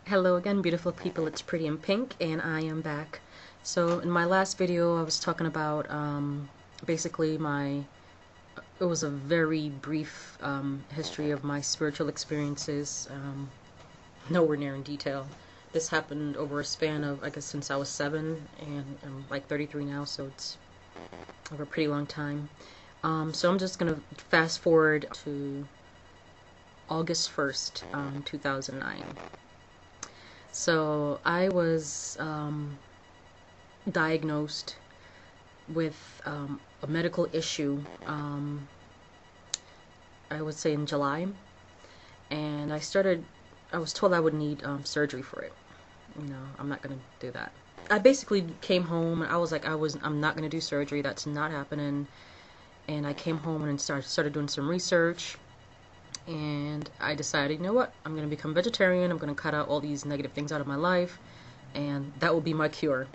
Hello again, beautiful people. It's Pretty in Pink, and I am back. So in my last video, I was talking about basically it was a very brief history of my spiritual experiences, nowhere near in detail. This happened over a span of, I guess, since I was 7, and I'm like 33 now, so it's over a pretty long time. So I'm just gonna fast forward to August 1st, 2009. So I was diagnosed with a medical issue, I would say in July, and I was told I would need surgery for it. I'm not gonna do that. I basically came home and I was like, I'm not gonna do surgery. That's not happening. And I came home and started doing some research. And I decided, you know what, I'm going to become vegetarian. I'm going to cut out all these negative things out of my life, and that will be my cure.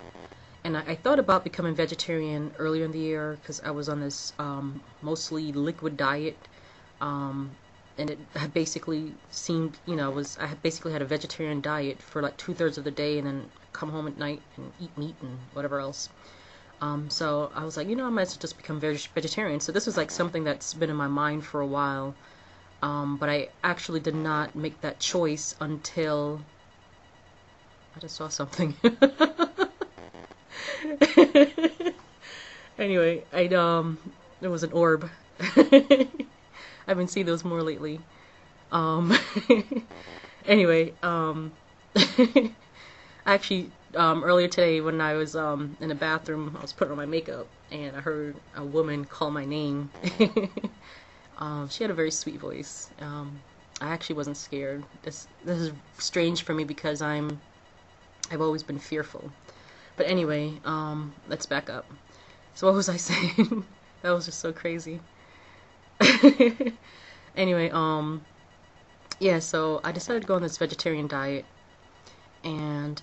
And I thought about becoming vegetarian earlier in the year because I was on this mostly liquid diet, and it had basically seemed, I had basically had a vegetarian diet for like 2/3 of the day, and then come home at night and eat meat and whatever else. So I was like, I might as well just become vegetarian. So this was like something that's been in my mind for a while. But I actually did not make that choice until I just saw something. Anyway, there was an orb. I've been seeing those more lately. Um, anyway, actually, earlier today when I was in the bathroom, I was putting on my makeup and I heard a woman call my name. She had a very sweet voice. I actually wasn't scared. This is strange for me because I've always been fearful. But anyway, let's back up. So what was I saying? That was just so crazy. Anyway, yeah, so I decided to go on this vegetarian diet, and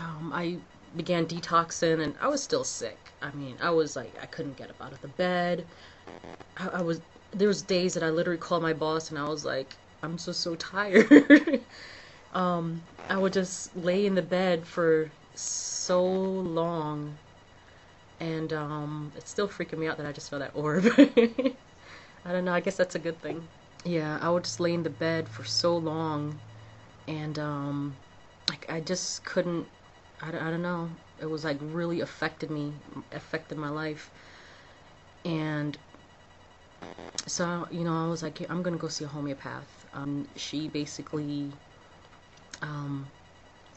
I began detoxing, and I was still sick. I mean, I was like, I couldn't get up out of the bed. There was days that I literally called my boss and I was like, I'm so tired. I would just lay in the bed for so long, and it's still freaking me out that I just saw that orb. I don't know, I guess that's a good thing. Yeah, I would just lay in the bed for so long, and like I just couldn't, I don't know. It was like really affected my life. And so, I was like, I'm gonna go see a homeopath. She basically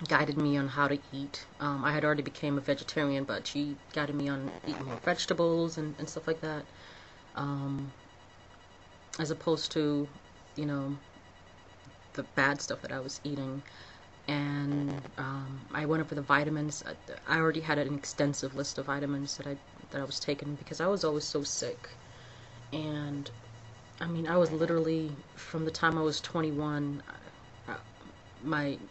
guided me on how to eat. I had already became a vegetarian, but she guided me on eating more vegetables and stuff like that. As opposed to, the bad stuff that I was eating. And I went over the vitamins. I already had an extensive list of vitamins that I was taking because I was always so sick. And I mean, I was literally, from the time I was 21,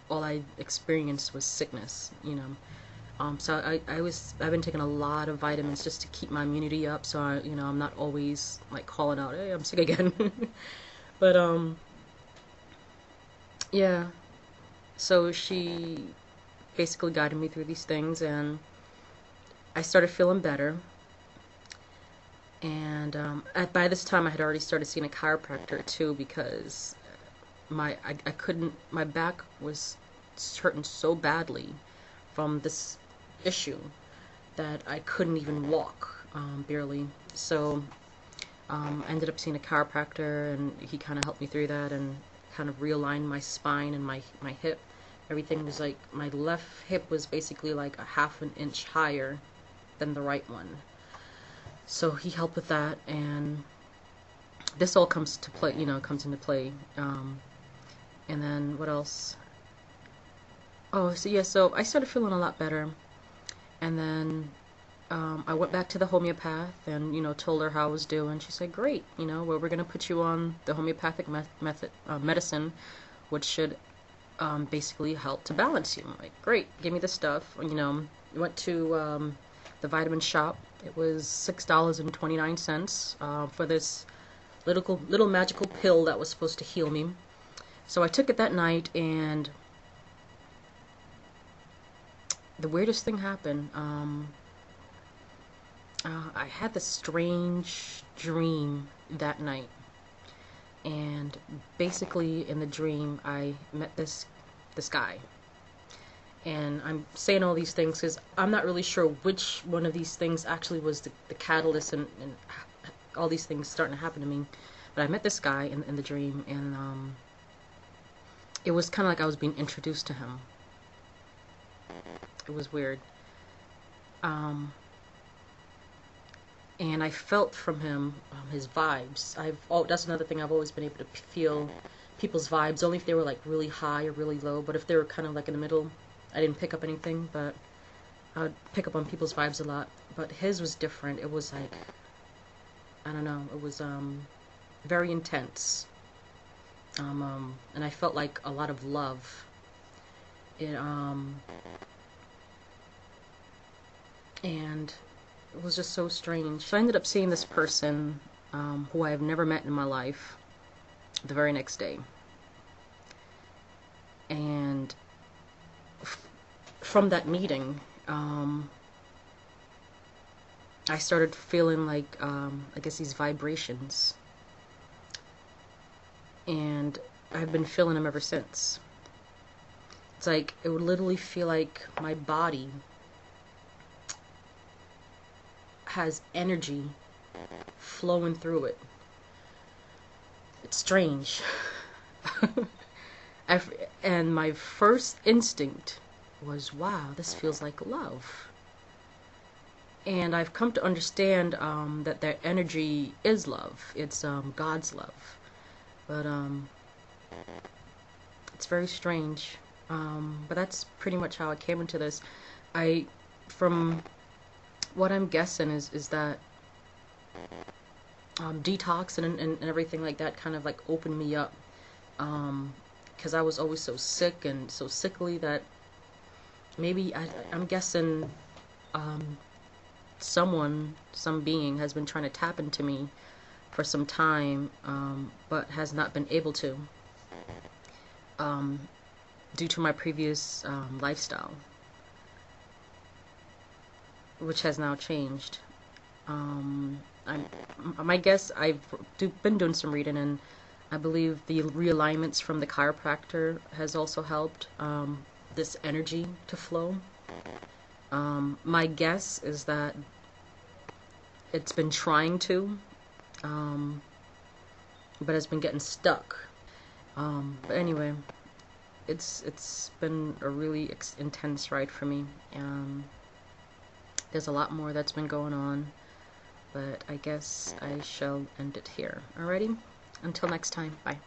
all I experienced was sickness. So I've been taking a lot of vitamins just to keep my immunity up, so I'm not always like calling out, hey, I'm sick again. But yeah, so she basically guided me through these things, and I started feeling better. And by this time I had already started seeing a chiropractor too, because my back was hurting so badly from this issue that I couldn't even walk, barely. So I ended up seeing a chiropractor, and he kind of helped me through that and kind of realigned my spine and my hip. Everything was like, my left hip was basically like a 1/2 inch higher than the right one. So he helped with that, and this all comes into play. And then what else? Oh, so yeah, so I started feeling a lot better, and then I went back to the homeopath and told her how I was doing. She said, "Great, well, we're gonna put you on the homeopathic medicine, which should basically help to balance you." I'm like, "Great, give me the stuff." Went to the vitamin shop. It was $6.29 for this little magical pill that was supposed to heal me. So I took it that night, and the weirdest thing happened. I had this strange dream that night, and basically in the dream I met this guy. And I'm saying all these things because I'm not really sure which one of these things actually was the catalyst and all these things starting to happen to me. But I met this guy in the dream, and it was kind of like I was being introduced to him. It was weird. And I felt from him his vibes. That's another thing, I've always been able to feel people's vibes, only if they were like really high or really low. But if they were kind of like in the middle, I didn't pick up anything. But I would pick up on people's vibes a lot. But his was different. It was like, I don't know, it was very intense. And I felt like a lot of love. And it was just so strange. So I ended up seeing this person who I have never met in my life the very next day. And from that meeting, I started feeling like, I guess, these vibrations. And I've been feeling them ever since. It's like, it would literally feel like my body has energy flowing through it. It's strange. And my first instinct was, wow, this feels like love. And I've come to understand that their energy is love. It's God's love. But it's very strange. But that's pretty much how I came into this. From what I'm guessing is that Detox and everything like that kind of like opened me up, because I was always so sick and so sickly that maybe I'm guessing some being has been trying to tap into me for some time, but has not been able to, due to my previous lifestyle, which has now changed. My guess, I've been doing some reading, and I believe the realignments from the chiropractor has also helped this energy to flow. My guess is that it's been trying to, but has been getting stuck. But anyway, it's been a really intense ride for me. There's a lot more that's been going on, but I guess I shall end it here. Alrighty? Until next time, bye.